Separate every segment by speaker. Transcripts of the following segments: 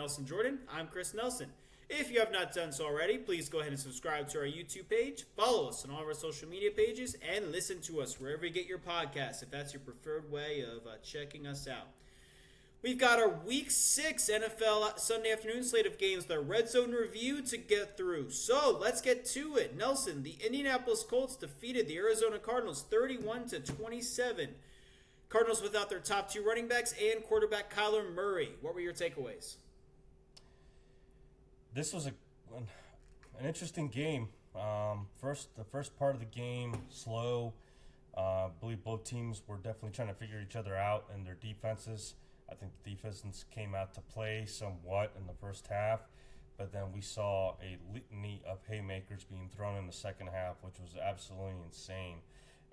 Speaker 1: Nelson Jordan. I'm Chris Nelson. If you have not done so already, please go ahead and subscribe to our YouTube page, follow us on all of our social media pages, and listen to us wherever you get your podcasts, if that's your preferred way of checking us out. We've got our Week 6 NFL Sunday afternoon slate of games, the Redzone review to get through. So let's get to it. Nelson, the Indianapolis Colts defeated the Arizona Cardinals 31-27. Cardinals without their top two running backs and quarterback Kyler Murray. What were your takeaways?
Speaker 2: This was an interesting game. The first part of the game, slow. I believe both teams were definitely trying to figure each other out in their defenses. I think the defenses came out to play somewhat in the first half, but then we saw a litany of haymakers being thrown in the second half, which was absolutely insane,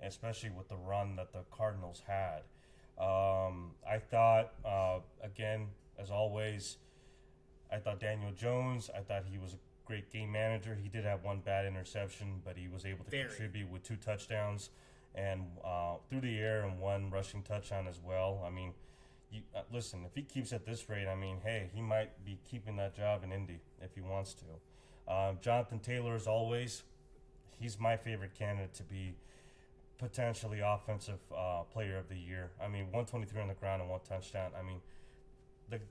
Speaker 2: especially with the run that the Cardinals had. I thought, again, as always, I thought Daniel Jones, I thought he was a great game manager. He did have one bad interception, but he was able to contribute with 2 touchdowns and through the air and 1 rushing touchdown as well. I mean, listen, if he keeps at this rate, I mean, hey, he might be keeping that job in Indy if he wants to. Jonathan Taylor, as always, he's my favorite candidate to be potentially offensive player of the year. I mean, 123 on the ground and 1 touchdown. I mean,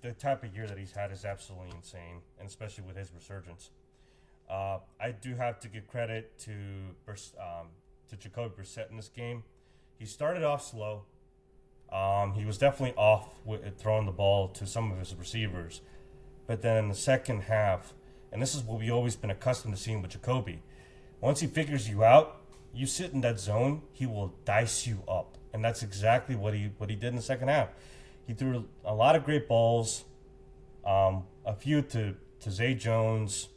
Speaker 2: the type of year that he's had is absolutely insane, and especially with his resurgence. I do have to give credit to Jacoby Brissett in this game. He started off slow. He was definitely off with throwing the ball to some of his receivers. But then in the second half, and this is what we've always been accustomed to seeing with Jacoby, once he figures you out, you sit in that zone, he will dice you up. And that's exactly what he did in the second half. He threw a lot of great balls, a few to Zay Jones.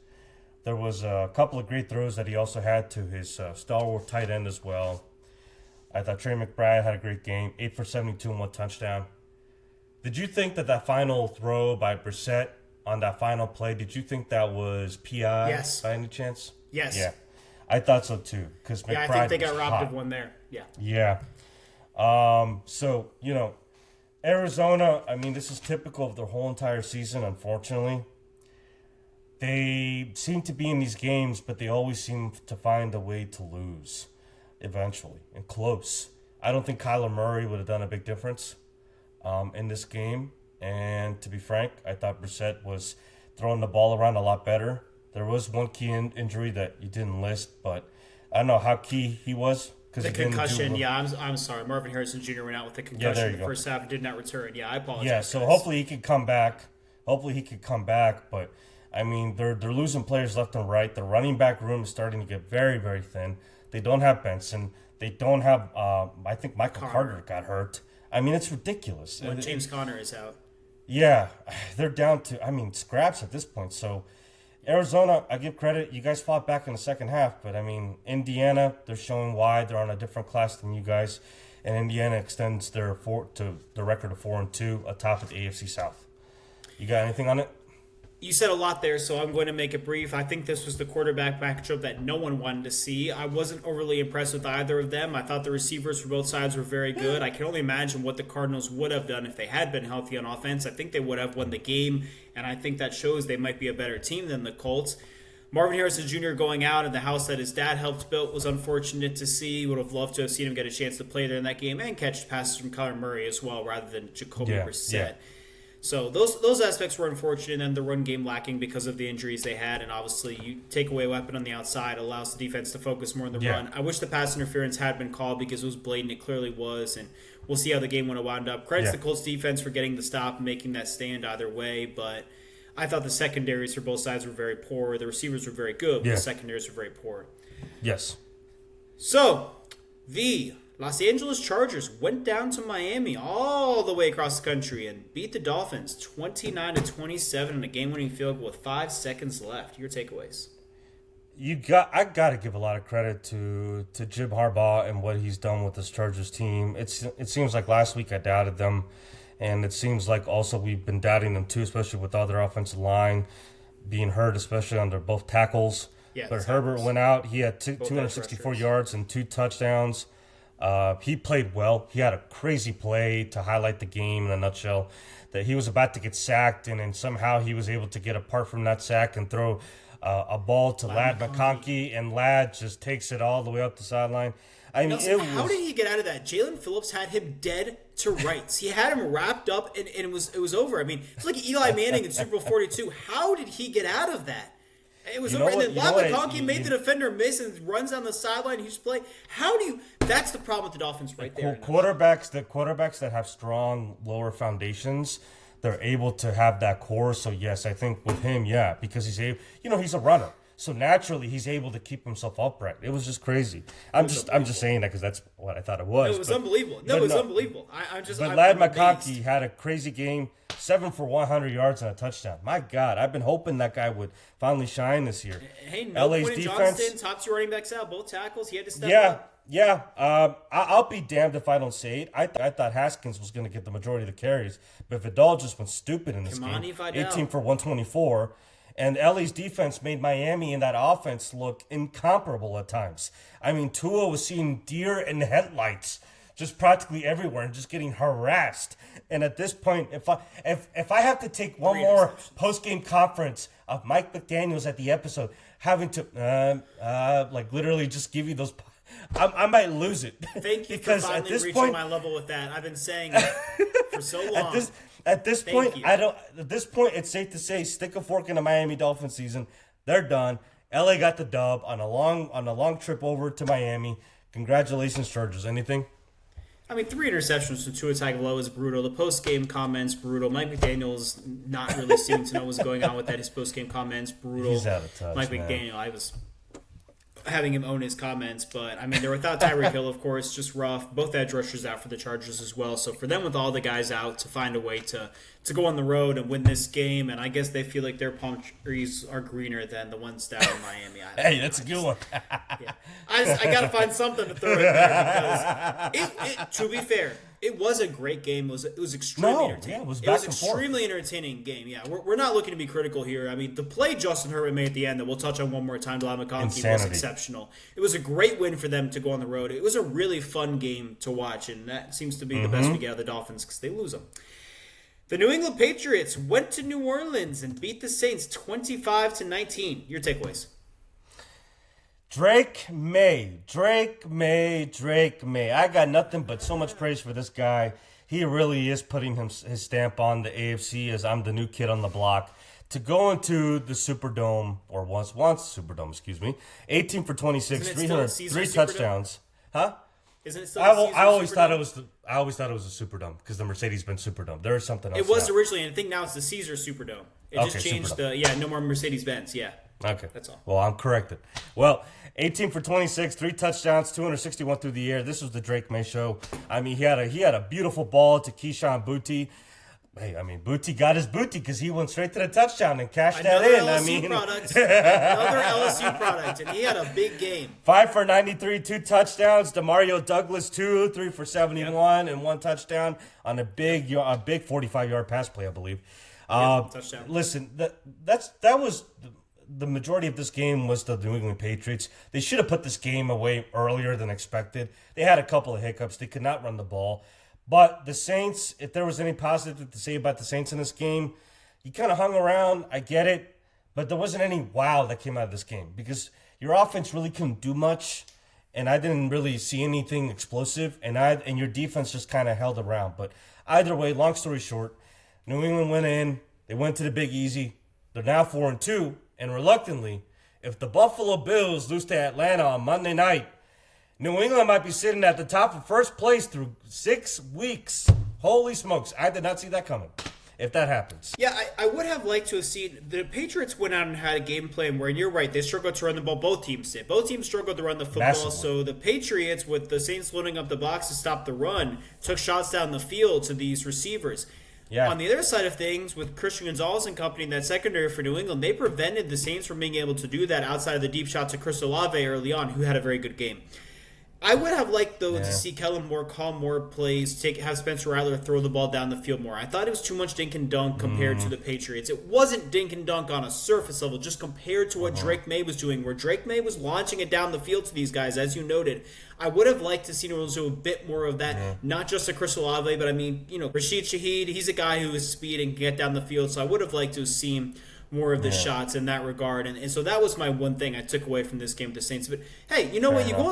Speaker 2: There was a couple of great throws that he also had to his stalwart tight end as well. I thought Trey McBride had a great game, 8 for 72 and 1 touchdown. Did you think that final throw by Brissett on that final play, did you think that was PI?
Speaker 1: Yes.
Speaker 2: By any chance?
Speaker 1: Yes.
Speaker 2: Yeah, I thought so too. Because McBride
Speaker 1: I think they got robbed
Speaker 2: hot.
Speaker 1: of one there. Yeah.
Speaker 2: Yeah. So, Arizona, I mean, this is typical of their whole entire season, unfortunately. They seem to be in these games, but they always seem to find a way to lose eventually, and close. I don't think Kyler Murray would have done a big difference in this game. And to be frank, I thought Brissett was throwing the ball around a lot better. There was one key injury that you didn't list, but I don't know how key he was.
Speaker 1: The concussion, I'm sorry. Marvin Harrison Jr. went out with the concussion in the first half and did not return. Yeah, I apologize.
Speaker 2: Yeah, so hopefully he could come back. But, I mean, they're losing players left and right. The running back room is starting to get very, very thin. They don't have Benson. They don't have, I think Michael Carter got hurt. I mean, it's ridiculous.
Speaker 1: When James Conner is out.
Speaker 2: Yeah, they're down to, scraps at this point. So, Arizona, I give credit. You guys fought back in the second half, but Indiana, they're showing why they're on a different class than you guys, and Indiana extends their record of 4-2 atop of the AFC South. You got anything on it?
Speaker 1: You said a lot there, so I'm going to make it brief. I think this was the quarterback matchup that no one wanted to see. I wasn't overly impressed with either of them. I thought the receivers for both sides were very good. I can only imagine what the Cardinals would have done if they had been healthy on offense. I think they would have won the game, and I think that shows they might be a better team than the Colts. Marvin Harrison Jr. going out in the house that his dad helped build was unfortunate to see. Would have loved to have seen him get a chance to play there in that game and catch passes from Kyler Murray as well rather than Jacoby Brissett. Yeah. So those aspects were unfortunate, and the run game lacking because of the injuries they had. And obviously, you take away a weapon on the outside, allows the defense to focus more on the run. I wish the pass interference had been called because it was blatant. It clearly was, and we'll see how the game would have wound up. Credits the Colts defense for getting the stop and making that stand either way, but I thought the secondaries for both sides were very poor. The receivers were very good, but the secondaries were very poor.
Speaker 2: Yes.
Speaker 1: So, the Los Angeles Chargers went down to Miami all the way across the country and beat the Dolphins 29-27 in a game-winning field goal with 5 seconds left. Your takeaways?
Speaker 2: I got to give a lot of credit to Jim Harbaugh and what he's done with this Chargers team. It seems like last week I doubted them, and it seems like also we've been doubting them too, especially with all their offensive line being hurt, especially under both tackles.
Speaker 1: Yeah,
Speaker 2: but Herbert went out. He had 264 yards and 2 touchdowns. He played well. He had a crazy play to highlight the game in a nutshell, that he was about to get sacked, and then somehow he was able to get apart from that sack and throw a ball to Ladd McConkey, and Ladd just takes it all the way up the sideline. I mean,
Speaker 1: how did he get out of that? Jalen Phillips had him dead to rights. He had him wrapped up, and it was over. I mean, it's like Eli Manning in Super Bowl 42. How did he get out of that? It was over. And then Ladd McConkey made the defender miss and runs down the sideline. He just play. How do you? That's the problem with the Dolphins right there.
Speaker 2: Quarterbacks that have strong lower foundations, they're able to have that core. So yes, I think with him, yeah, because he's a runner. So naturally, he's able to keep himself upright. It was just crazy. I'm just saying that because that's what I thought it was.
Speaker 1: It was unbelievable. It was unbelievable.
Speaker 2: But Ladd McConkey had a crazy game, 7 for 100 yards and a touchdown. My God, I've been hoping that guy would finally shine this year.
Speaker 1: Hey, LA's defense, Johnston, top 2 running backs out, both tackles. He had to step up.
Speaker 2: Yeah. I'll be damned if I don't say it. I thought Haskins was going to get the majority of the carries, but Vidal just went stupid in this game. 18 for 124. And LA's defense made Miami and that offense look incomparable at times. I mean, Tua was seeing deer in headlights just practically everywhere and just getting harassed. And at this point, if I have to take one more post-game conference of Mike McDaniels at the episode, having to literally just give you those, I might lose it.
Speaker 1: Thank you for finally reaching my level with that. I've been saying it for so long.
Speaker 2: At this point, it's safe to say, stick a fork in the Miami Dolphins season. They're done. LA got the dub on a long trip over to Miami. Congratulations, Chargers. Anything?
Speaker 1: I mean, 3 interceptions from Tua Tagovailoa is brutal. The post-game comments, brutal. Mike McDaniel's not really seeming to know what's going on with that. His post-game comments, brutal.
Speaker 2: He's out of touch,
Speaker 1: Mike McDaniel, I was having him own his comments, but I mean, they're without Tyreek Hill, of course, just rough. Both edge rushers out for the Chargers as well. So for them, with all the guys out, to find a way to go on the road and win this game, and I guess they feel like their palm trees are greener than the ones down in Miami.
Speaker 2: Hey, that's a good one.
Speaker 1: Yeah. I got to find something to throw in there because to be fair, it was a great game. It was extremely entertaining.
Speaker 2: Yeah, it was
Speaker 1: extremely entertaining game. Yeah, we're not looking to be critical here. I mean, the play Justin Herbert made at the end that we'll touch on one more time to Ladd McConkey was exceptional. It was a great win for them to go on the road. It was a really fun game to watch, and that seems to be the best we get out of the Dolphins because they lose them. The New England Patriots went to New Orleans and beat the Saints 25-19. Your takeaways?
Speaker 2: Drake May. I got nothing but so much praise for this guy. He really is putting his stamp on the AFC as I'm the new kid on the block. To go into the Superdome, or once Superdome, 18 for 26, 303 touchdowns. Huh?
Speaker 1: Isn't it still
Speaker 2: I always thought it was a Superdome because the Mercedes-Benz Superdome. There is something else.
Speaker 1: It was originally, and I think now it's the Caesar Superdome. It just changed no more Mercedes-Benz. Yeah.
Speaker 2: Okay.
Speaker 1: That's all.
Speaker 2: Well, I'm corrected. Well, 18 for 26, 3 touchdowns, 261 through the air. This was the Drake May show. I mean, he had a beautiful ball to Keyshawn Booty. Hey, I mean, Booty got his booty because he went straight to the touchdown and cashed that in.
Speaker 1: Another LSU product, and he had a big game.
Speaker 2: 5 for 93, 2 touchdowns. Demario Douglas 3 for 71, and 1 touchdown on a big 45-yard pass play, I believe.
Speaker 1: Touchdown.
Speaker 2: Listen, that was the majority of this game was the New England Patriots. They should have put this game away earlier than expected. They had a couple of hiccups. They could not run the ball. But the Saints, if there was any positive to say about the Saints in this game, you kind of hung around. I get it. But there wasn't any wow that came out of this game because your offense really couldn't do much. And I didn't really see anything explosive. And your defense just kind of held around. But either way, long story short, New England went in. They went to the Big Easy. They're now 4-2. And reluctantly, if the Buffalo Bills lose to Atlanta on Monday night, New England might be sitting at the top of first place through 6 weeks. Holy smokes. I did not see that coming, if that happens.
Speaker 1: Yeah, I would have liked to have seen the Patriots went out and had a game plan where, and you're right, they struggled to run the ball. Both teams did. Both teams struggled to run the football.
Speaker 2: Massively.
Speaker 1: So the Patriots, with the Saints loading up the box to stop the run, took shots down the field to these receivers.
Speaker 2: Yeah.
Speaker 1: On the other side of things, with Christian Gonzalez and company in that secondary for New England, they prevented the Saints from being able to do that outside of the deep shot to Chris Olave early on, who had a very good game. I would have liked, though, to see Kellen Moore call more plays, have Spencer Rattler throw the ball down the field more. I thought it was too much dink and dunk compared to the Patriots. It wasn't dink and dunk on a surface level, just compared to what Drake May was doing, where Drake May was launching it down the field to these guys, as you noted. I would have liked to see him do a bit more of that, not just a Chris Olave, but Rashid Shaheed, he's a guy who is speed and can get down the field, so I would have liked to see him more of the shots in that regard. And so that was my one thing I took away from this game with the Saints. But, hey, you know what? You go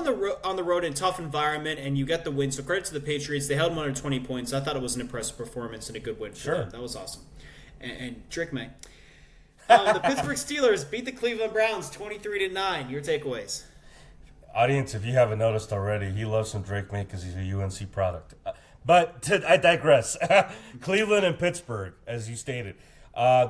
Speaker 1: on the road in a tough environment, and you get the win. So credit to the Patriots. They held them under 20 points. I thought it was an impressive performance and a good win for them. That was awesome. And Drake May. The Pittsburgh Steelers beat the Cleveland Browns 23-9. Your takeaways?
Speaker 2: Audience, if you haven't noticed already, he loves some Drake May because he's a UNC product. But I digress. Cleveland and Pittsburgh, as you stated.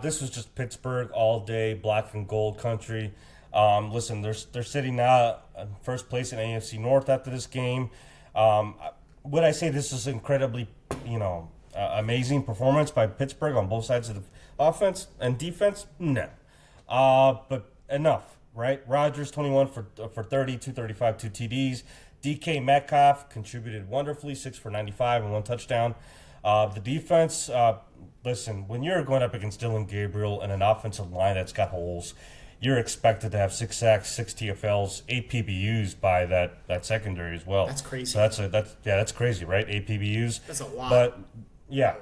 Speaker 2: This was just Pittsburgh all day, black and gold country. Listen, they're sitting now in first place in AFC North after this game. Would I say this is incredibly, amazing performance by Pittsburgh on both sides of the offense and defense? No. But enough, right? Rodgers, 21 for 30, 235, 2 TDs. DK Metcalf contributed wonderfully, 6 for 95 and 1 touchdown. The defense, listen, when you're going up against Dylan Gabriel and an offensive line that's got holes, you're expected to have 6 sacks, 6 TFLs, 8 PBUs by that secondary as well.
Speaker 1: That's crazy.
Speaker 2: So that's crazy, right? 8 PBUs.
Speaker 1: That's a lot.
Speaker 2: But yeah,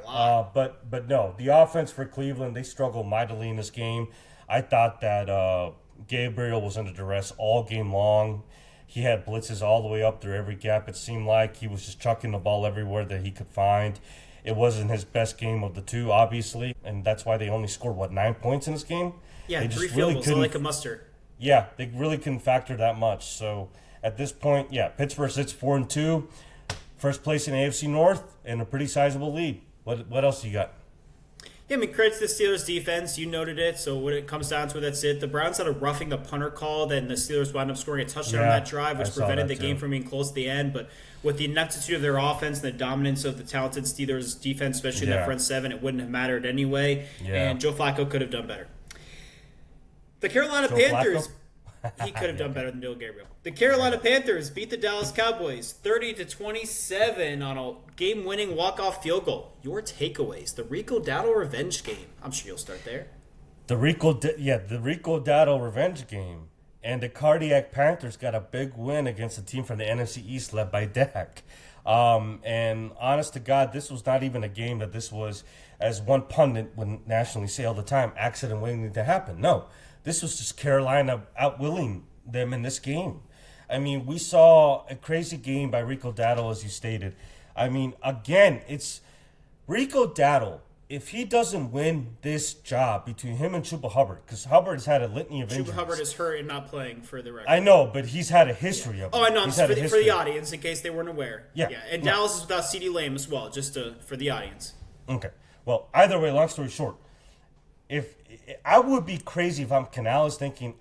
Speaker 2: but no, the offense for Cleveland, they struggled mightily in this game. I thought that Gabriel was under duress all game long. He had blitzes all the way up through every gap. It seemed like he was just chucking the ball everywhere that he could find. It wasn't his best game of the two, obviously, and that's why they only scored, 9 points in this game?
Speaker 1: Yeah,
Speaker 2: they
Speaker 1: 3 field goals, like a mustard.
Speaker 2: Yeah, they really couldn't factor that much. So at this point, Pittsburgh sits 4-2, first place in AFC North, and a pretty sizable lead. What else you got?
Speaker 1: Yeah, credit to the Steelers' defense. You noted it. So when it comes down to it, that's it. The Browns had a roughing the punter call. Then the Steelers wound up scoring a touchdown on that drive, which prevented the game from being close at the end. But with the ineptitude of their offense and the dominance of the talented Steelers' defense, especially in that front seven, it wouldn't have mattered anyway. Yeah. And Joe Flacco could have done better. The Carolina Panthers... He could have done better than Dylan Gabriel. The Carolina Panthers beat the Dallas Cowboys 30-27 on a game-winning walk-off field goal. Your takeaways: the Rico Dowdle revenge game. I'm sure you'll start there.
Speaker 2: The Rico Dowdle revenge game, and the Cardiac Panthers got a big win against a team from the NFC East led by Dak. And honest to God, this was not even a game that this was, as one pundit would nationally say all the time, accident waiting to happen. No. This was just Carolina outwilling them in this game. We saw a crazy game by Rico Dowdle, as you stated. Again, it's Rico Dowdle. If he doesn't win this job between him and Chuba Hubbard, because Hubbard has had a litany of injuries.
Speaker 1: Chuba Hubbard is hurt and not playing, for the record.
Speaker 2: I know, but he's had a history of it.
Speaker 1: Oh, I know. For the audience, in case they weren't aware.
Speaker 2: Yeah.
Speaker 1: And Dallas is without CeeDee Lamb as well, for the audience.
Speaker 2: Okay. Well, either way, long story short, if I would be crazy if I'm Canales thinking,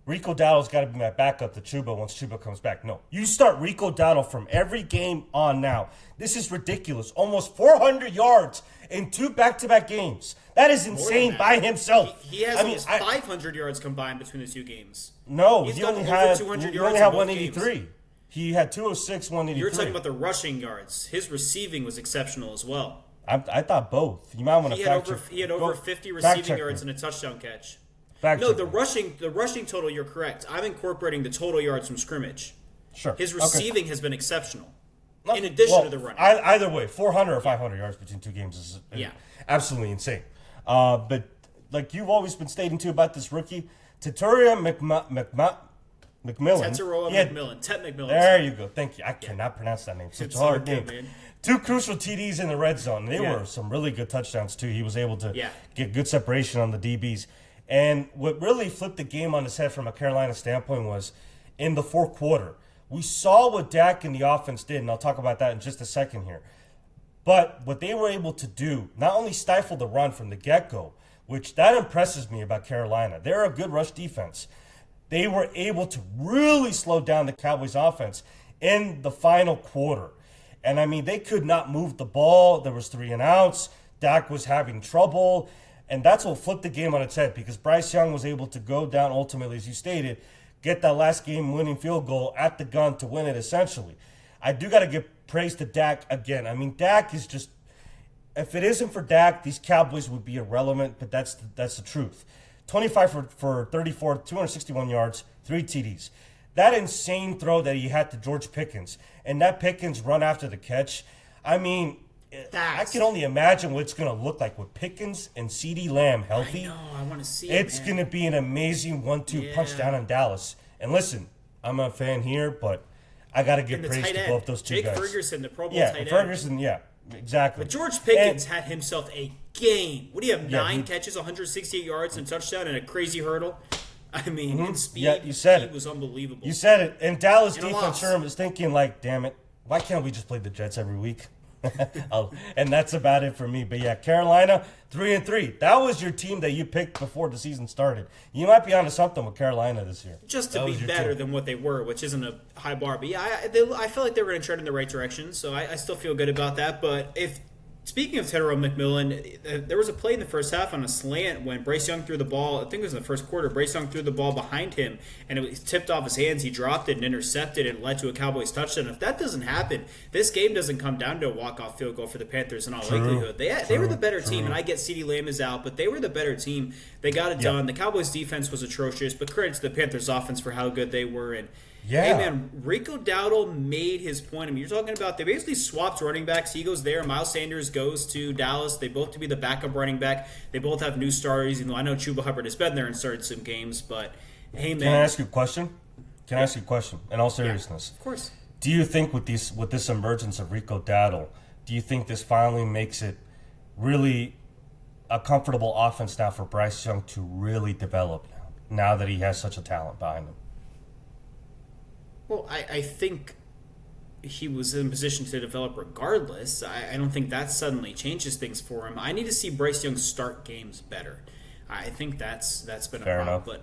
Speaker 2: Rico Dowdle's got to be my backup to Chuba once Chuba comes back. No, you start Rico Dowdle from every game on now. This is ridiculous. Almost 400 yards in 2 back-to-back games. That is insane by himself.
Speaker 1: He has almost 500 yards combined between the 2 games.
Speaker 2: No,
Speaker 1: he
Speaker 2: only had
Speaker 1: 200 yards.
Speaker 2: He only had 183. Games. He had 206, 183.
Speaker 1: You're talking about the rushing yards. His receiving was exceptional as well.
Speaker 2: I thought both. You might want to fact check.
Speaker 1: He had over 50 receiving yards and a touchdown catch. The rushing total, you're correct. I'm incorporating the total yards from scrimmage.
Speaker 2: Sure.
Speaker 1: His receiving has been exceptional. In addition to the running.
Speaker 2: Either way, 400 or 500 yards between 2 games is absolutely insane. But like you've always been stating too about this rookie, Tataria McMillan.
Speaker 1: Tet McMillan.
Speaker 2: There you go. Thank you. I cannot pronounce that name. Such a hard name. Man. 2 crucial TDs in the red zone. They were some really good touchdowns, too. He was able to get good separation on the DBs. And what really flipped the game on its head from a Carolina standpoint was in the fourth quarter. We saw what Dak and the offense did, and I'll talk about that in just a second here. But what they were able to do, not only stifle the run from the get-go, which that impresses me about Carolina. They're a good rush defense. They were able to really slow down the Cowboys' offense in the final quarter. And, they could not move the ball. There was 3 and outs. Dak was having trouble. And that's what flipped the game on its head because Bryce Young was able to go down ultimately, as you stated, get that last game winning field goal at the gun to win it essentially. I do got to give praise to Dak again. I mean, Dak is just, if it isn't for Dak, these Cowboys would be irrelevant, but that's the truth. 25 for 34, 261 yards, 3 TDs. That insane throw that he had to George Pickens, and that Pickens run after the catch, I mean, I can only imagine what it's going to look like with Pickens and CeeDee Lamb healthy.
Speaker 1: I know, I want to see it,
Speaker 2: It's going to be an amazing 1-2 punch down in Dallas. And listen, I'm a fan here, but I got to give praise to both those two guys.
Speaker 1: Jake Ferguson, the Pro Bowl tight end.
Speaker 2: Ferguson, exactly.
Speaker 1: But George Pickens had himself a game. What do you have, 9 catches, 168 yards, and a touchdown, and a crazy hurdle? I mean, in speed,
Speaker 2: you said
Speaker 1: he was unbelievable.
Speaker 2: You said it. And Dallas defense sure was thinking, like, damn it, why can't we just play the Jets every week? And that's about it for me. But yeah, Carolina 3-3. That was your team that you picked before the season started. You might be onto something with Carolina this year.
Speaker 1: Just to be better than what they were, which isn't a high bar. But yeah, I feel like they were going to trend in the right direction. So I still feel good about that. But speaking of Tyrell McMillan, there was a play in the first half on a slant when Bryce Young threw the ball. I think it was in the first quarter. Bryce Young threw the ball behind him, and it was tipped off his hands. He dropped it and intercepted, and led to a Cowboys touchdown. If that doesn't happen, this game doesn't come down to a walk-off field goal for the Panthers in all likelihood. They were the better team, and I get CeeDee Lamb is out, but they were the better team. They got it done. The Cowboys' defense was atrocious, but credit to the Panthers' offense for how good they were. And hey, man, Rico Dowdle made his point. I mean, you're talking about they basically swapped running backs. He goes there. Miles Sanders goes to Dallas. They both to be the backup running back. They both have new starters, even though I know Chuba Hubbard has been there and started some games. But, hey, man.
Speaker 2: Can I ask you a question? In all seriousness?
Speaker 1: Yeah, of course.
Speaker 2: Do you think with this emergence of Rico Dowdle, do you think this finally makes it really a comfortable offense now for Bryce Young to really develop now that he has such a talent behind him?
Speaker 1: Well, I think he was in a position to develop regardless. I don't think that suddenly changes things for him. I need to see Bryce Young start games better. I think that's been
Speaker 2: Fair
Speaker 1: a problem.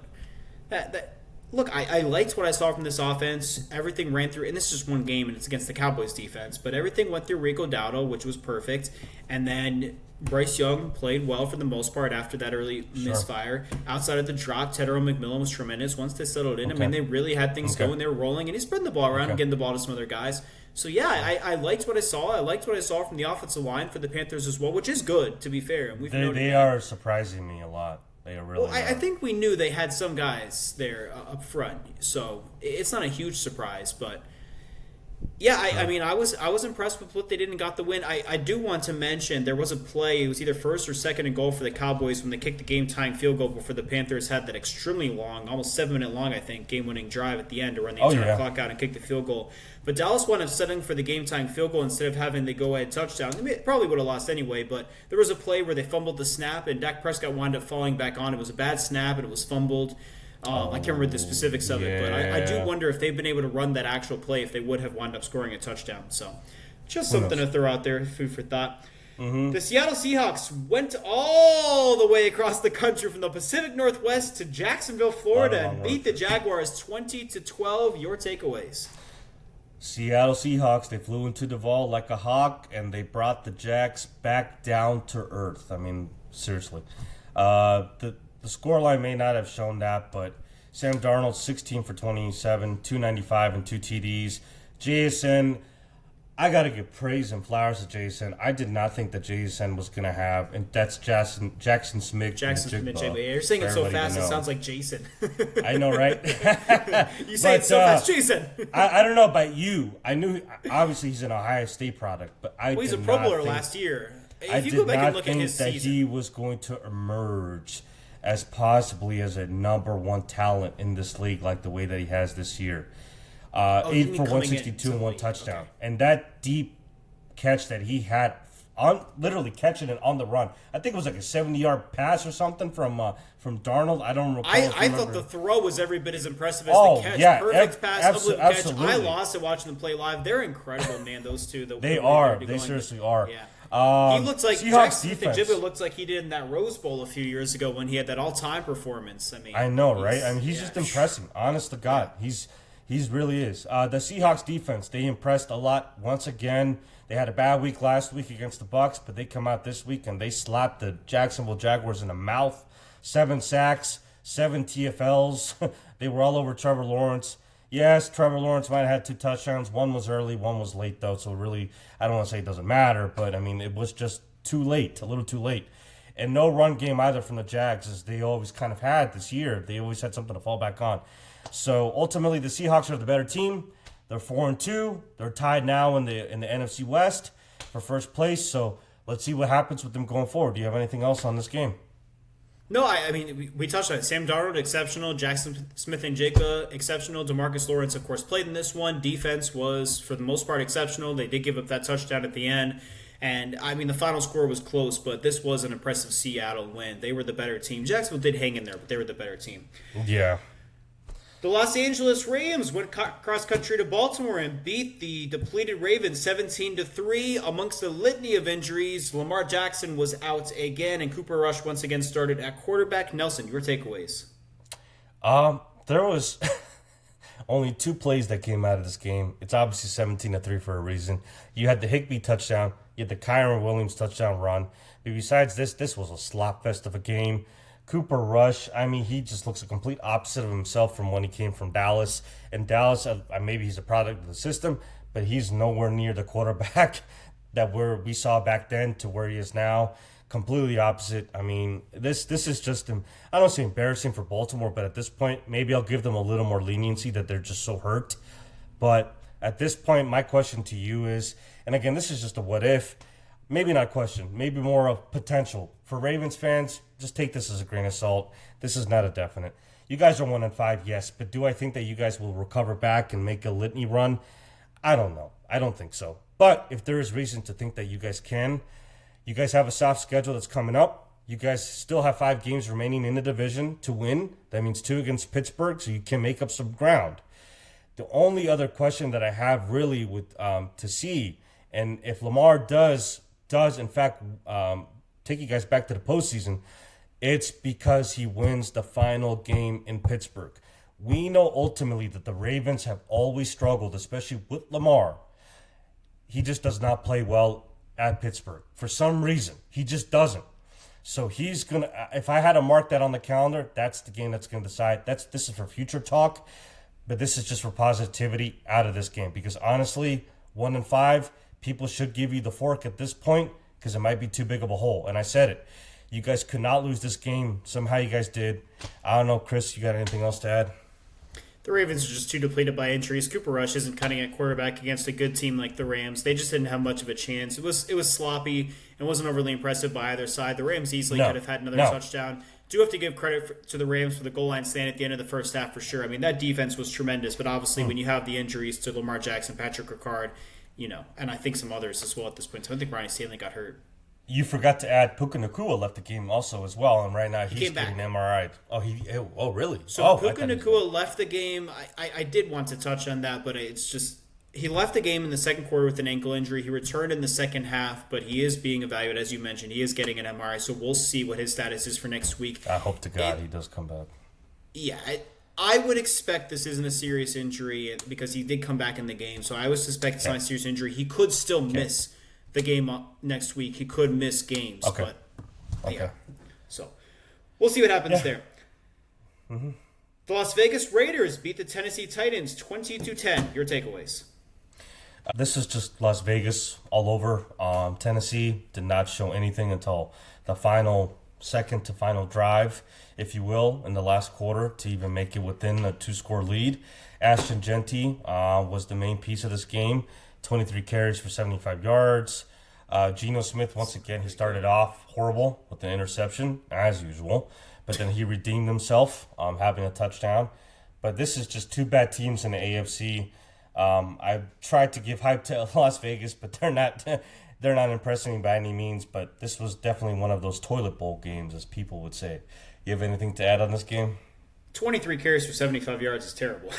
Speaker 2: enough.
Speaker 1: But look, I liked what I saw from this offense. Everything ran through, and this is just one game, and it's against the Cowboys defense, but everything went through Rico Dowdle, which was perfect. And then Bryce Young played well for the most part after that early misfire. Outside of the drop, Tyrell McMillan was tremendous once they settled in. I mean, they really had things going. They were rolling, and he's spreading the ball around and getting the ball to some other guys. So, yeah, I liked what I saw. I liked what I saw from the offensive line for the Panthers as well, which is good, to be fair. And
Speaker 2: they are surprising me a lot. They are really
Speaker 1: I think we knew they had some guys there up front, so it's not a huge surprise, but yeah, I mean, I was impressed with what they did and got the win. I do want to mention there was a play. It was either first or second and goal for the Cowboys when they kicked the game-tying field goal before the Panthers had that extremely long, almost 7-minute long, I think, game-winning drive at the end to run the entire clock out and kick the field goal. But Dallas wound up setting for the game-tying field goal instead of having the go-ahead touchdown. They probably would have lost anyway, but there was a play where they fumbled the snap, and Dak Prescott wound up falling back on. It was a bad snap, and it was fumbled. I can't remember the specifics of it, but I do wonder if they've been able to run that actual play, if they would have wound up scoring a touchdown. So just something to throw out there, food for thought. The Seattle Seahawks went all the way across the country from the Pacific Northwest to Jacksonville, Florida, and beat the Jaguars 20-12. Your takeaways?
Speaker 2: Seattle Seahawks, they flew into Duval like a hawk, and they brought the Jags back down to earth. I mean, seriously. The scoreline may not have shown that, but Sam Darnold, 16 for 27, 295 and 2 TDs. JSN, I got to give praise and flowers to JSN. I did not think that JSN was going to have, and that's Jackson Smith.
Speaker 1: You're saying it so fast, it sounds like Jason.
Speaker 2: I know, right?
Speaker 1: You say it so fast, Jason.
Speaker 2: I don't know about you. I knew, obviously, he's an Ohio State product, but
Speaker 1: he's a Pro Bowler last year.
Speaker 2: If you go back and look at his season, he was going to emerge as possibly as a number one talent in this league, like the way that he has this year. 8 for 162 and 1 touchdown. Okay. And that deep catch that he had, literally catching it on the run. I think it was like a 70-yard pass or something from Darnold. I don't recall.
Speaker 1: I thought the throw was every bit as impressive as the catch. Yeah, perfect pass, absolutely. Catch. I lost it watching them play live. They're incredible, man, those two.
Speaker 2: They are. They seriously are.
Speaker 1: Yeah. He looks like Jackson Smith-Njigba looks like he did in that Rose Bowl a few years ago when he had that all-time performance. I
Speaker 2: know, right? I mean, he's just impressing. Honest to God, he's really is. The Seahawks defense, they impressed a lot once again. They had a bad week last week against the Bucs, but they come out this week and they slapped the Jacksonville Jaguars in the mouth. 7 sacks, 7 TFLs. They were all over Trevor Lawrence. Yes, Trevor Lawrence might have had 2 touchdowns. One was early, one was late, though. So really, I don't want to say it doesn't matter, but I mean, it was just too late, a little too late. And no run game either from the Jags, as they always kind of had this year. They always had something to fall back on. So ultimately, the Seahawks are the better team. They're 4-2. They're tied now in the NFC West for first place. So let's see what happens with them going forward. Do you have anything else on this game?
Speaker 1: No, I mean, we touched on it. Sam Darnold, exceptional. Jackson Smith and Jigba, exceptional. DeMarcus Lawrence, of course, played in this one. Defense was, for the most part, exceptional. They did give up that touchdown at the end. And, I mean, the final score was close, but this was an impressive Seattle win. They were the better team. Jacksonville did hang in there, but they were the better team.
Speaker 2: Yeah.
Speaker 1: The Los Angeles Rams went cross-country to Baltimore and beat the depleted Ravens 17-3. Amongst the litany of injuries, Lamar Jackson was out again, and Cooper Rush once again started at quarterback. Nelson, your takeaways?
Speaker 2: There was only 2 plays that came out of this game. It's obviously 17-3 for a reason. You had the Higbee touchdown. You had the Kyron Williams touchdown run. But besides this was a slop fest of a game. Cooper Rush, I mean, he just looks a complete opposite of himself from when he came from Dallas. And Dallas, maybe he's a product of the system, but he's nowhere near the quarterback that we saw back then to where he is now. Completely opposite. I mean, this is just, I don't say embarrassing for Baltimore, but at this point, maybe I'll give them a little more leniency that they're just so hurt. But at this point, my question to you is, and again, this is just a what if, maybe not question, maybe more of potential. For Ravens fans, just take this as a grain of salt. This is not a definite. You guys are 1-5, yes, but do I think that you guys will recover back and make a litany run? I don't know. I don't think so. But if there is reason to think that you guys can, you guys have a soft schedule that's coming up. You guys still have 5 games remaining in the division to win. That means 2 against Pittsburgh, so you can make up some ground. The only other question that I have really with to see, and if Lamar does in fact take you guys back to the postseason, it's because he wins the final game in Pittsburgh. We know ultimately that the Ravens have always struggled, especially with Lamar. He just does not play well at Pittsburgh. For some reason, he just doesn't. So he's going to, if I had to mark that on the calendar, that's the game that's going to decide. This is for future talk, but this is just for positivity out of this game. Because honestly, 1-5, people should give you the fork at this point, because it might be too big of a hole. And I said it. You guys could not lose this game. Somehow you guys did. I don't know, Chris, you got anything else to add?
Speaker 1: The Ravens are just too depleted by injuries. Cooper Rush isn't cutting at quarterback against a good team like the Rams. They just didn't have much of a chance. It was sloppy and wasn't overly impressive by either side. The Rams easily could have had another touchdown. Do have to give credit to the Rams for the goal line stand at the end of the first half for sure. I mean, that defense was tremendous, but obviously when you have the injuries to Lamar Jackson, Patrick Ricard, and I think some others as well at this point. So I think Ronnie Stanley got hurt.
Speaker 2: You forgot to add Puka Nacua left the game also as well, and right now he's getting MRI. Oh, really?
Speaker 1: So Puka Nacua left the game. I did want to touch on that, but it's just he left the game in the second quarter with an ankle injury. He returned in the second half, but he is being evaluated, as you mentioned. He is getting an MRI, so we'll see what his status is for next week.
Speaker 2: I hope to God he does come back.
Speaker 1: Yeah, I would expect this isn't a serious injury because he did come back in the game. So I would suspect it's not a serious injury. He could still miss the game next week. He could miss games.
Speaker 2: Okay.
Speaker 1: But yeah. So we'll see what happens there. Mm-hmm. The Las Vegas Raiders beat the Tennessee Titans 20-10. Your takeaways?
Speaker 2: This is just Las Vegas all over. Tennessee did not show anything until the second to final drive, if you will, in the last quarter to even make it within a 2-score lead. Ashton Genty was the main piece of this game. 23 carries for 75 yards. Geno Smith, once again, he started off horrible with an interception, as usual. But then he redeemed himself, having a touchdown. But this is just 2 bad teams in the AFC. I tried to give hype to Las Vegas, but they're not impressing me by any means. But this was definitely one of those toilet bowl games, as people would say. You have anything to add on this game?
Speaker 1: 23 carries for 75 yards is terrible.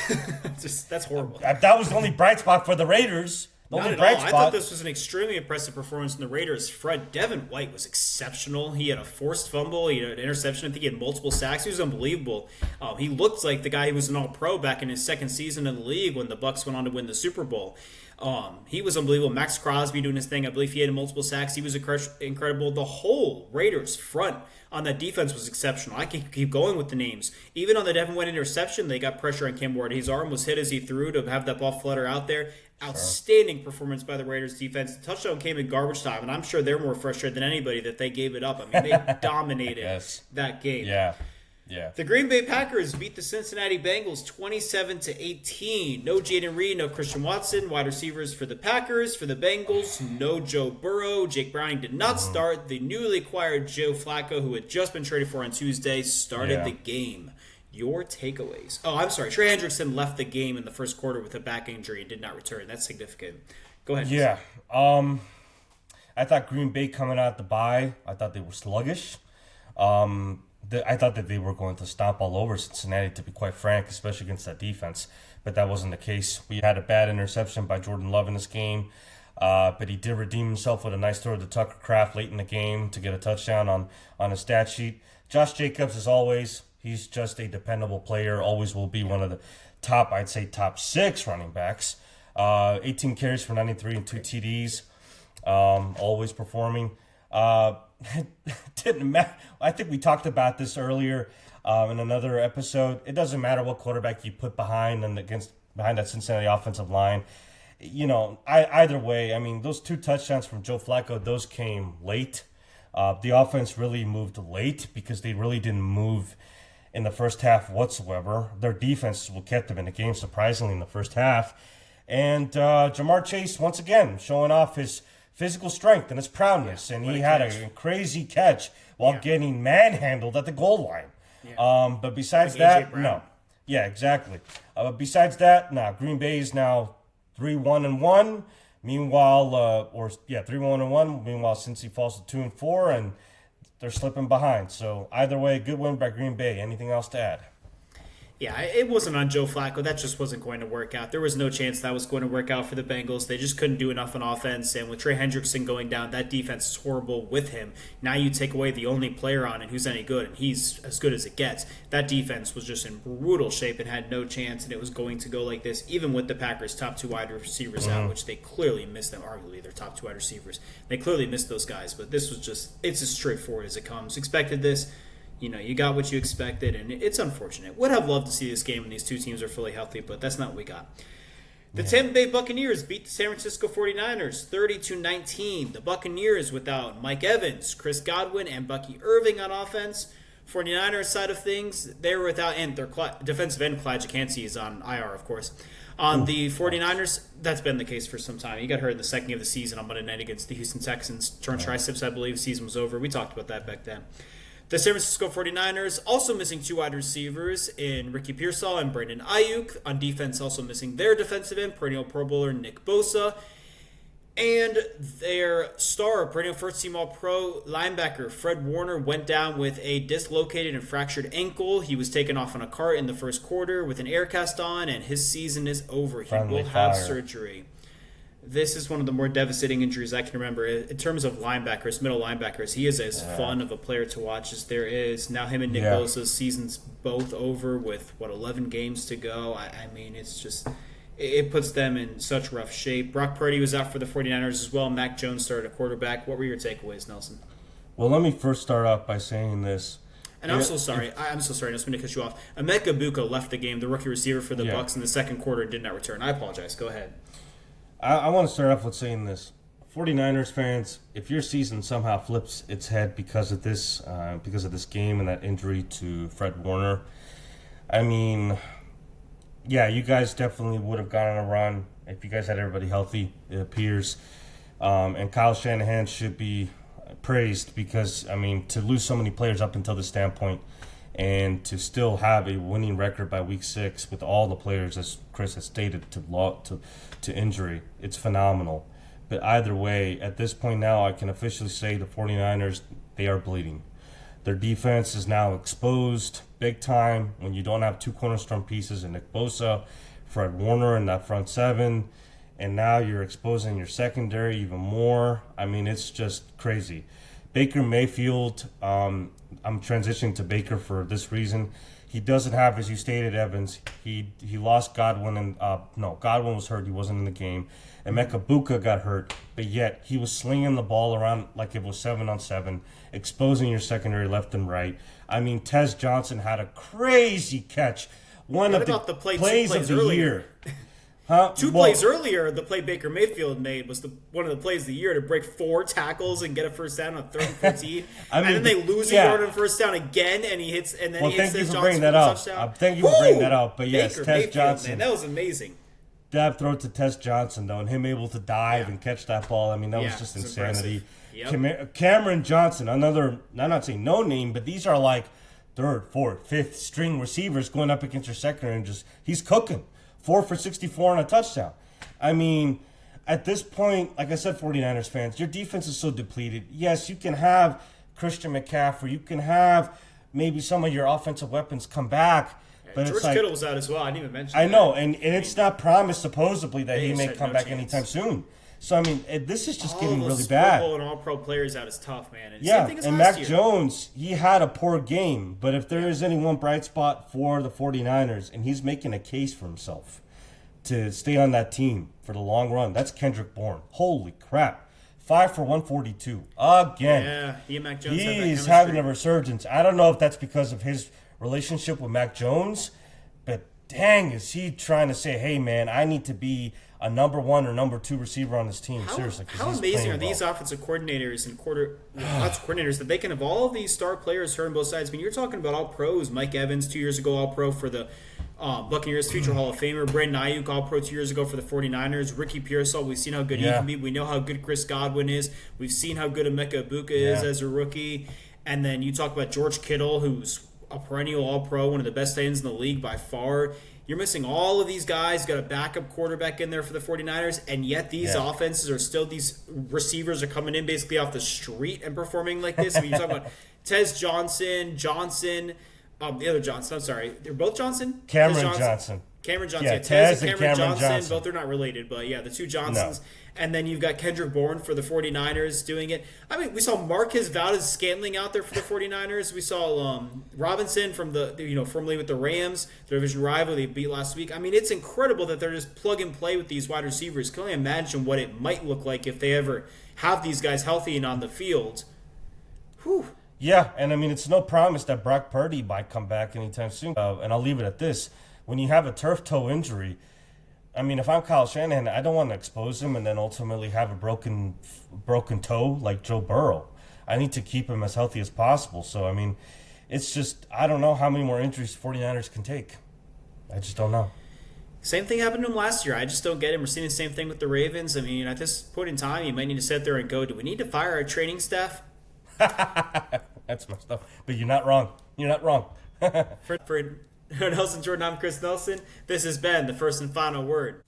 Speaker 1: That's horrible.
Speaker 2: That was the only bright spot for the Raiders.
Speaker 1: Not at all. I thought this was an extremely impressive performance from the Raiders. Devin White was exceptional. He had a forced fumble. He had an interception. I think he had multiple sacks. He was unbelievable. He looked like the guy who was an All-Pro back in his second season in the league when the Bucs went on to win the Super Bowl. He was unbelievable. Max Crosby doing his thing. I believe he had multiple sacks. He was incredible. The whole Raiders front on that defense was exceptional. I can keep going with the names. Even on the Devin White interception, they got pressure on Cam Ward. His arm was hit as he threw to have that ball flutter out there. Outstanding performance by the Raiders defense. The touchdown came in garbage time, and I'm sure they're more frustrated than anybody that they gave it up. I mean, they dominated that game.
Speaker 2: Yeah.
Speaker 1: The Green Bay Packers beat the Cincinnati Bengals 27-18. No Jaden Reed, no Christian Watson. Wide receivers for the Packers. For the Bengals, no Joe Burrow. Jake Browning did not start. The newly acquired Joe Flacco, who had just been traded for on Tuesday, started the game. Your takeaways. Oh, I'm sorry. Trey Hendrickson left the game in the first quarter with a back injury and did not return. That's significant. Go ahead.
Speaker 2: Yeah. I thought Green Bay coming out the bye, I thought they were sluggish. I thought that they were going to stomp all over Cincinnati, to be quite frank, especially against that defense. But that wasn't the case. We had a bad interception by Jordan Love in this game. But he did redeem himself with a nice throw to Tucker Kraft late in the game to get a touchdown on his stat sheet. Josh Jacobs, as always, he's just a dependable player. Always will be one of the top 6 running backs. 18 carries for 93 and 2 TDs. Always performing. Didn't matter. I think we talked about this earlier in another episode. It doesn't matter what quarterback you put behind that Cincinnati offensive line. Either way, I mean, those 2 touchdowns from Joe Flacco, those came late. The offense really moved late because they really didn't move in the first half whatsoever. Their defense kept them in the game, surprisingly, in the first half. And Jamar Chase, once again, showing off his physical strength and his prowess, and he had a crazy catch while getting manhandled at the goal line. But besides that, no. Yeah, exactly. Besides that, Green Bay is now 3-1-1. Meanwhile, 3-1-1. Meanwhile, Cincy falls to 2-4, and they're slipping behind. So either way, good win by Green Bay. Anything else to add?
Speaker 1: Yeah, it wasn't on Joe Flacco. That just wasn't going to work out. There was no chance that was going to work out for the Bengals. They just couldn't do enough on offense. And with Trey Hendrickson going down, that defense is horrible with him. Now you take away the only player on it who's any good, and he's as good as it gets. That defense was just in brutal shape and had no chance, and it was going to go like this, even with the Packers' top 2 wide receivers out, which they clearly missed them, arguably their top 2 wide receivers. They clearly missed those guys, but this was just, it's as straightforward as it comes. Expected this. You got what you expected, and it's unfortunate. Would have loved to see this game when these 2 teams are fully healthy, but that's not what we got. The Tampa Bay Buccaneers beat the San Francisco 49ers 30-19. The Buccaneers without Mike Evans, Chris Godwin, and Bucky Irving on offense. 49ers side of things, they were without, and their defensive end, Clyde Jacansey, is on IR, of course. On the 49ers, that's been the case for some time. He got hurt in the second game of the season on Monday night against the Houston Texans. Turned triceps, I believe. Season was over. We talked about that back then. The San Francisco 49ers also missing 2 wide receivers in Ricky Pearsall and Brandon Ayuk. On defense, also missing their defensive end, perennial Pro Bowler Nick Bosa. And their star, perennial first-team All-Pro linebacker Fred Warner went down with a dislocated and fractured ankle. He was taken off on a cart in the first quarter with an air cast on, and his season is over. He will have surgery. This is one of the more devastating injuries I can remember. In terms of linebackers, middle linebackers, he is as fun of a player to watch as there is. Now him and Nick Bosa's season's both over with, 11 games to go. I mean, it's just, it puts them in such rough shape. Brock Purdy was out for the 49ers as well. Mac Jones started at quarterback. What were your takeaways, Nelson?
Speaker 2: Well, let me first start off by saying this.
Speaker 1: And I'm so sorry. I just want to cut you off. Emeka Buka left the game, the rookie receiver for the Bucs in the second quarter, and did not return. I apologize. Go ahead.
Speaker 2: I want to start off with saying this. 49ers fans, if your season somehow flips its head because of this game and that injury to Fred Warner, I mean, you guys definitely would have gotten a run if you guys had everybody healthy, it appears. And Kyle Shanahan should be praised because, I mean, to lose so many players up until this standpoint and to still have a winning record by week 6 with all the players, as Chris has stated, to injury, it's phenomenal. But either way, at this point now, I can officially say the 49ers, they are bleeding. Their defense is now exposed big time when you don't have 2 cornerstone pieces in Nick Bosa, Fred Warner in that front 7, and now you're exposing your secondary even more. I mean, it's just crazy. Baker Mayfield, I'm transitioning to Baker for this reason. He doesn't have, as you stated, Evans. He lost Godwin, and Godwin was hurt. He wasn't in the game. And Mekabuka got hurt, but yet he was slinging the ball around like it was 7-on-7, exposing your secondary left and right. I mean, Tez Johnson had a crazy catch. One of the plays of the year.
Speaker 1: Two plays earlier, the play Baker Mayfield made was one of the plays of the year to break 4 tackles and get a first down on 3rd and 15. And then they lose a yard on first down again, and he hits. And then he hits Tez Johnson for the touchdown.
Speaker 2: Thank you for bringing that up. But yes,
Speaker 1: Baker
Speaker 2: Tez
Speaker 1: Mayfield,
Speaker 2: Johnson.
Speaker 1: Man, that was amazing.
Speaker 2: That throw to Tez Johnson, though, and him able to dive and catch that ball. I mean, that was just insanity. Yep. Cameron Johnson, another, I'm not saying no name, but these are like 3rd, 4th, 5th string receivers going up against your secondary, and he's cooking. 4 for 64 and a touchdown. I mean, at this point, like I said, 49ers fans, your defense is so depleted. Yes, you can have Christian McCaffrey. You can have maybe some of your offensive weapons come back. But
Speaker 1: George Kittle was out as well. I didn't even mention that.
Speaker 2: I know, and it's not promised, supposedly, that he may come back anytime soon. So, I mean, this is just getting really bad.
Speaker 1: All and all-pro players out is tough, man. And
Speaker 2: yeah,
Speaker 1: same thing as
Speaker 2: and
Speaker 1: last
Speaker 2: Mac
Speaker 1: year.
Speaker 2: Jones, he had a poor game. But if there is any one bright spot for the 49ers, and he's making a case for himself to stay on that team for the long run, that's Kendrick Bourne. Holy crap. 5 for 142. Again.
Speaker 1: Yeah, he and Mac Jones have that
Speaker 2: He's
Speaker 1: chemistry.
Speaker 2: having a resurgence. I don't know if that's because of his relationship with Mac Jones, but dang, is he trying to say, hey, man, I need to be a number 1 or number 2 receiver on this team. Seriously.
Speaker 1: How amazing are these offensive coordinators and coordinators that they can have all of these star players hurt on both sides? I mean, you're talking about all pros. Mike Evans 2 years ago, all pro for the Buccaneers, future Hall of Famer. Brandon Ayuk, all pro 2 years ago for the 49ers. Ricky Pearsall, we've seen how good he can be. We know how good Chris Godwin is. We've seen how good Emeka Ibuka is as a rookie. And then you talk about George Kittle, who's a perennial all pro, one of the best ends in the league by far. You're missing all of these guys. Got a backup quarterback in there for the 49ers, and yet these offenses are still, these receivers are coming in basically off the street and performing like this. I mean, you talk about Tez Johnson, the other Johnson, I'm sorry. They're both Johnson?
Speaker 2: Cameron Johnson.
Speaker 1: Cameron Johnson.
Speaker 2: Yeah,
Speaker 1: Tez
Speaker 2: and
Speaker 1: and
Speaker 2: Cameron Johnson.
Speaker 1: Both are not related, but yeah, the two Johnsons.
Speaker 2: No.
Speaker 1: And then you've got Kendrick Bourne for the 49ers doing it. I mean, we saw Marquez Valdez-Scantling out there for the 49ers. We saw Robinson from formerly with the Rams, their division rival they beat last week. I mean, it's incredible that they're just plug and play with these wide receivers. Can only imagine what it might look like if they ever have these guys healthy and on the field. Whew.
Speaker 2: Yeah, and I mean, it's no promise that Brock Purdy might come back anytime soon. And I'll leave it at this. When you have a turf toe injury, I mean, if I'm Kyle Shanahan, I don't want to expose him and then ultimately have a broken toe like Joe Burrow. I need to keep him as healthy as possible. So, I mean, it's just, I don't know how many more injuries 49ers can take. I just don't know.
Speaker 1: Same thing happened to him last year. I just don't get it. We're seeing the same thing with the Ravens. I mean, at this point in time, you might need to sit there and go, do we need to fire our training staff?
Speaker 2: That's my stuff. But you're not wrong. You're not wrong.
Speaker 1: For Nelson Jordan, I'm Chris Nelson. This has been the First and Final Word.